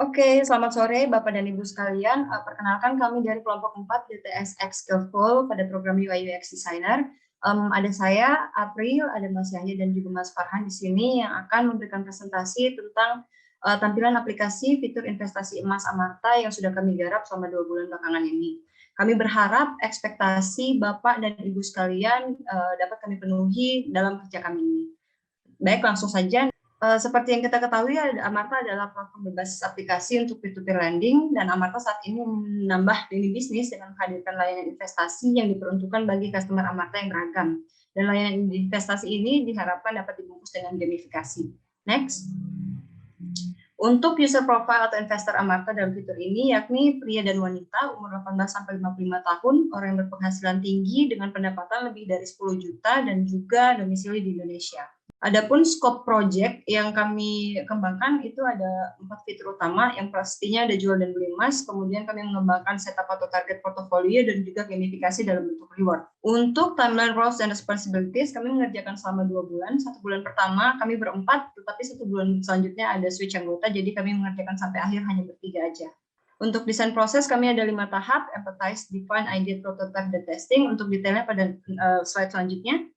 Oke, selamat sore Bapak dan Ibu sekalian. Perkenalkan kami dari kelompok 4 DTS X Skillful pada program UI UX Designer. Ada saya, April, ada Mas Yahya dan juga Mas Farhan di sini yang akan memberikan presentasi tentang tampilan aplikasi fitur investasi emas Amarta yang sudah kami garap selama 2 bulan belakangan ini. Kami berharap ekspektasi Bapak dan Ibu sekalian dapat kami penuhi dalam kerja kami ini. Baik, langsung saja. Seperti yang kita ketahui, Amarta adalah platform berbasis aplikasi untuk peer-to-peer lending, dan Amarta saat ini menambah lini bisnis dengan menghadirkan layanan investasi yang diperuntukkan bagi customer Amarta yang beragam. Dan layanan investasi ini diharapkan dapat dibungkus dengan gamifikasi. Next. Untuk user profile atau investor Amarta dalam fitur ini, yakni pria dan wanita umur 18-55 tahun, orang yang berpenghasilan tinggi dengan pendapatan lebih dari 10 juta dan juga domisili di Indonesia. Adapun scope project yang kami kembangkan itu ada 4 fitur utama, yang pastinya ada jual dan beli emas, kemudian kami mengembangkan setup atau target portofolio dan juga gamifikasi dalam bentuk reward. Untuk timeline roles and responsibilities, kami mengerjakan selama 2 bulan. 1 bulan pertama kami berempat, tetapi 1 bulan selanjutnya ada switch anggota, jadi kami mengerjakan sampai akhir hanya bertiga aja. Untuk desain proses kami ada 5 tahap, empathize, define, ideate, prototype, dan testing. Untuk detailnya pada slide selanjutnya.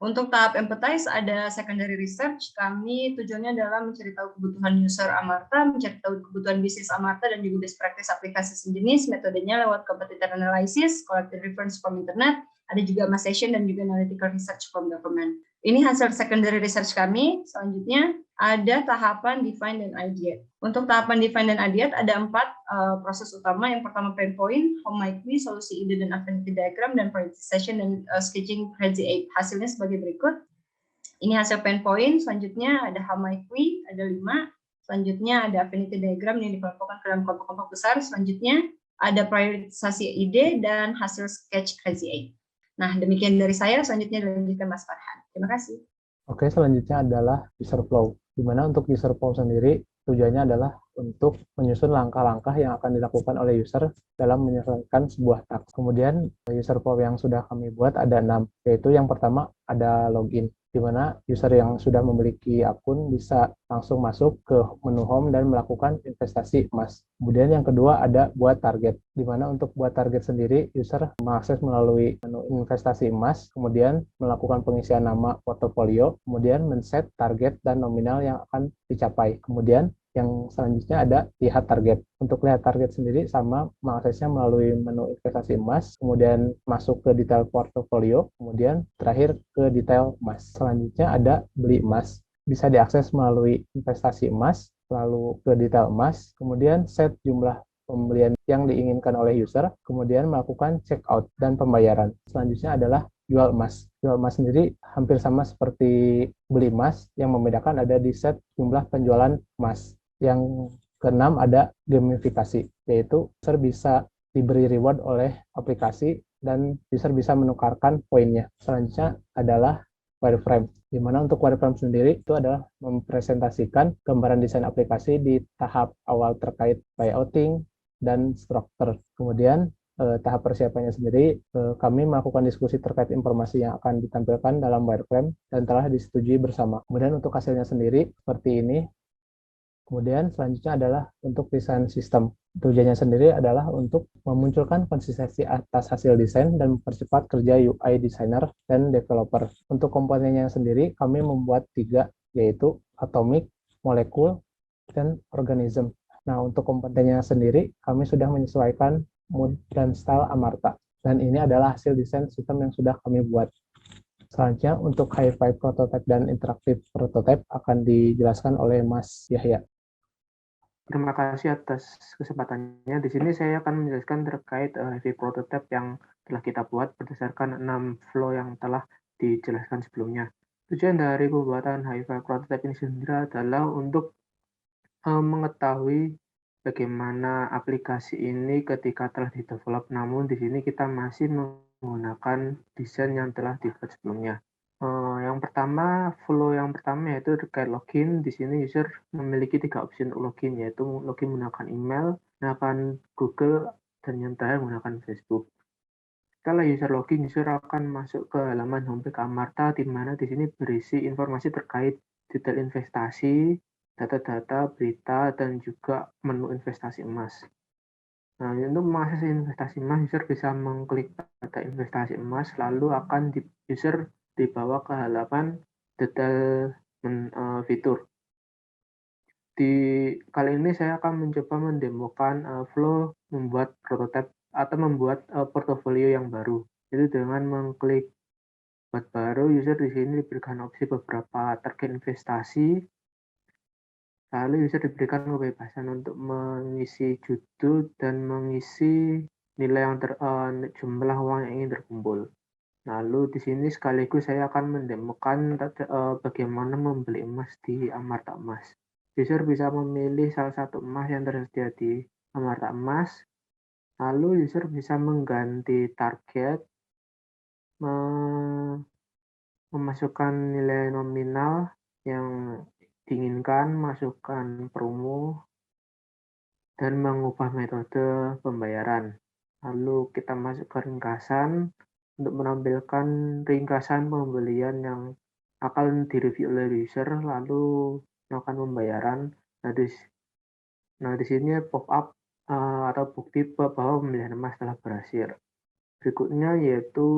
Untuk tahap empathize ada secondary research, kami tujuannya adalah mencari tahu kebutuhan user Amarta, mencari tahu kebutuhan bisnis Amarta dan juga best practice aplikasi sejenis, metodenya lewat competitor analysis, collected reference from internet, ada juga mass session dan juga analytical research from government. Ini hasil secondary research kami. Selanjutnya ada tahapan define dan ideate. Untuk tahapan define dan ideate ada 4 proses utama. Yang pertama pain point, how might we, solusi ide dan affinity diagram, dan prioritization dan sketching crazy 8. Hasilnya sebagai berikut. Ini hasil pain point. Selanjutnya ada how might we, ada 5. Selanjutnya ada affinity diagram yang dikelompokkan ke dalam kelompok-kelompok besar. Selanjutnya ada priorisasi ide dan hasil sketch crazy 8. Nah, demikian dari saya. Selanjutnya dilanjutkan Mas Farhan. Terima kasih. Oke, selanjutnya adalah user flow. Di mana untuk user flow sendiri, tujuannya adalah untuk menyusun langkah-langkah yang akan dilakukan oleh user dalam menyelesaikan sebuah task. Kemudian, user flow yang sudah kami buat ada 6, yaitu yang pertama ada login, di mana user yang sudah memiliki akun bisa langsung masuk ke menu home dan melakukan investasi emas. Kemudian yang kedua ada buat target, di mana untuk buat target sendiri, user mengakses melalui menu investasi emas, kemudian melakukan pengisian nama portofolio, kemudian men-set target dan nominal yang akan dicapai. Kemudian yang selanjutnya ada lihat target. Untuk lihat target sendiri sama mengaksesnya melalui menu investasi emas, kemudian masuk ke detail portofolio, kemudian terakhir ke detail emas. Selanjutnya ada beli emas. Bisa diakses melalui investasi emas, lalu ke detail emas, kemudian set jumlah pembelian yang diinginkan oleh user, kemudian melakukan checkout dan pembayaran. Selanjutnya adalah jual emas. Jual emas sendiri hampir sama seperti beli emas, yang membedakan ada di set jumlah penjualan emas. Yang keenam ada gamifikasi, yaitu user bisa diberi reward oleh aplikasi dan user bisa menukarkan poinnya. Selanjutnya adalah wireframe, di mana untuk wireframe sendiri itu adalah mempresentasikan gambaran desain aplikasi di tahap awal terkait layouting dan struktur. Kemudian tahap persiapannya sendiri, kami melakukan diskusi terkait informasi yang akan ditampilkan dalam wireframe dan telah disetujui bersama. Kemudian untuk hasilnya sendiri seperti ini. Kemudian selanjutnya adalah untuk desain sistem. Tujuannya sendiri adalah untuk memunculkan konsistensi atas hasil desain dan mempercepat kerja UI designer dan developer. Untuk komponennya sendiri, kami membuat 3, yaitu atomic, molekul, dan organism. Nah, untuk komponennya sendiri, kami sudah menyesuaikan mood dan style Amarta. Dan ini adalah hasil desain sistem yang sudah kami buat. Selanjutnya, untuk hi-fi prototype dan interaktif prototype akan dijelaskan oleh Mas Yahya. Terima kasih atas kesempatannya. Di sini saya akan menjelaskan terkait review prototype yang telah kita buat berdasarkan 6 flow yang telah dijelaskan sebelumnya. Tujuan dari pembuatan hi-fi prototype ini sendiri adalah untuk mengetahui bagaimana aplikasi ini ketika telah didevelop, namun di sini kita masih menggunakan desain yang telah dibuat sebelumnya. Yang pertama, flow yang pertama yaitu terkait login. Di sini user memiliki 3 opsi login, yaitu login menggunakan email, menggunakan Google, dan yang terakhir menggunakan Facebook. Setelah user login, user akan masuk ke halaman homepage Amarta, di mana di sini berisi informasi terkait detail investasi, data-data, berita, dan juga menu investasi emas. Nah, untuk mengakses investasi emas, user bisa mengklik pada investasi emas, lalu user dibawa ke halaman detail fitur. Kali ini saya akan mencoba mendemokan flow membuat prototipe atau membuat portofolio yang baru. Itu dengan mengklik buat baru, user di sini diberikan opsi beberapa target investasi. Lalu user diberikan kebebasan untuk mengisi judul dan mengisi nilai jumlah uang yang ingin terkumpul. Lalu di sini sekaligus saya akan mendemokan bagaimana membeli emas di Amarta Emas. User bisa memilih salah satu emas yang tersedia di Amarta Emas. Lalu user bisa mengganti target, memasukkan nilai nominal yang diinginkan, masukkan promo, dan mengubah metode pembayaran. Lalu kita masuk ke ringkasan untuk menampilkan ringkasan pembelian yang akan direview oleh user, lalu melakukan pembayaran. Nah, di sini pop-up atau bukti bahwa pembelian emas telah berhasil. Berikutnya yaitu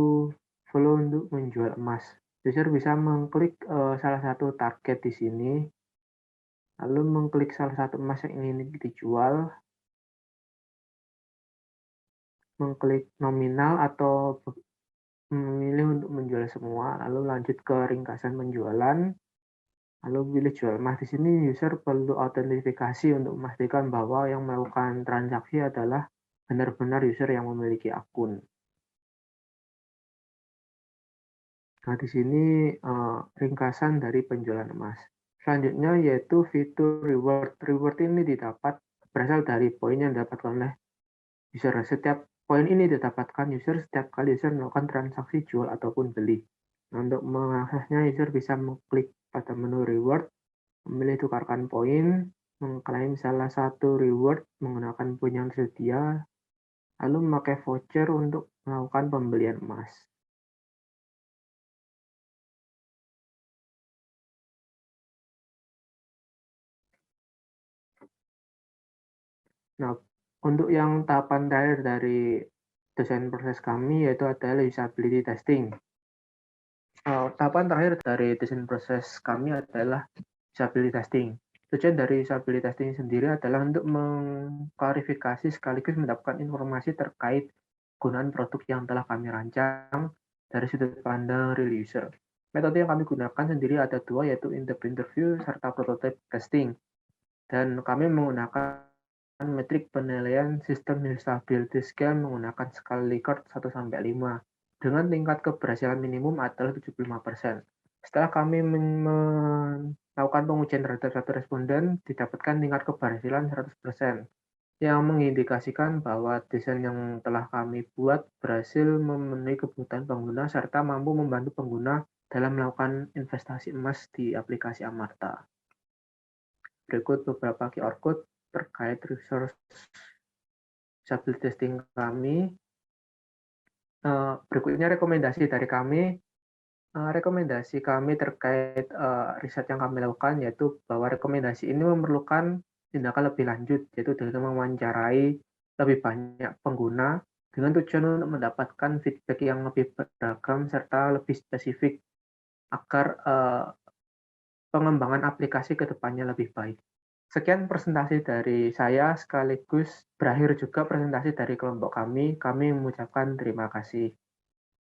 flow untuk menjual emas. User bisa mengklik salah satu target di sini, lalu mengklik salah satu emas yang ingin dijual, mengklik nominal atau memilih untuk menjual semua, lalu lanjut ke ringkasan penjualan, lalu pilih jual emas. Di sini user perlu autentifikasi untuk memastikan bahwa yang melakukan transaksi adalah benar-benar user yang memiliki akun. Nah, di sini ringkasan dari penjualan emas. Selanjutnya yaitu fitur reward. Reward ini berasal dari poin yang didapatkan oleh user. Setiap poin ini didapatkan user setiap kali user melakukan transaksi jual ataupun beli. Nah, untuk mengaksesnya, user bisa mengklik pada menu reward, memilih tukarkan poin, mengklaim salah satu reward menggunakan poin yang tersedia, lalu memakai voucher untuk melakukan pembelian emas. Nah, untuk yang tahapan terakhir dari desain proses kami yaitu adalah usability testing. Tahapan terakhir dari desain proses kami adalah usability testing. Tujuan dari usability testing sendiri adalah untuk mengklarifikasi sekaligus mendapatkan informasi terkait penggunaan produk yang telah kami rancang dari sudut pandang real user. Metode yang kami gunakan sendiri ada dua, yaitu in-depth interview serta prototype testing. Dan kami menggunakan metrik penilaian sistem usability scale menggunakan skala Likert 1-5 dengan tingkat keberhasilan minimum adalah 75%. Setelah kami melakukan pengujian terhadap satu responden, didapatkan tingkat keberhasilan 100%, yang mengindikasikan bahwa desain yang telah kami buat berhasil memenuhi kebutuhan pengguna serta mampu membantu pengguna dalam melakukan investasi emas di aplikasi Amarta. Berikut beberapa QR code terkait resource usability testing kami. Berikutnya rekomendasi dari kami. Rekomendasi kami terkait riset yang kami lakukan, yaitu bahwa rekomendasi ini memerlukan tindakan lebih lanjut, yaitu dengan mewawancarai lebih banyak pengguna dengan tujuan untuk mendapatkan feedback yang lebih beragam serta lebih spesifik agar pengembangan aplikasi ke depannya lebih baik. Sekian presentasi dari saya, sekaligus berakhir juga presentasi dari kelompok kami. Kami mengucapkan terima kasih.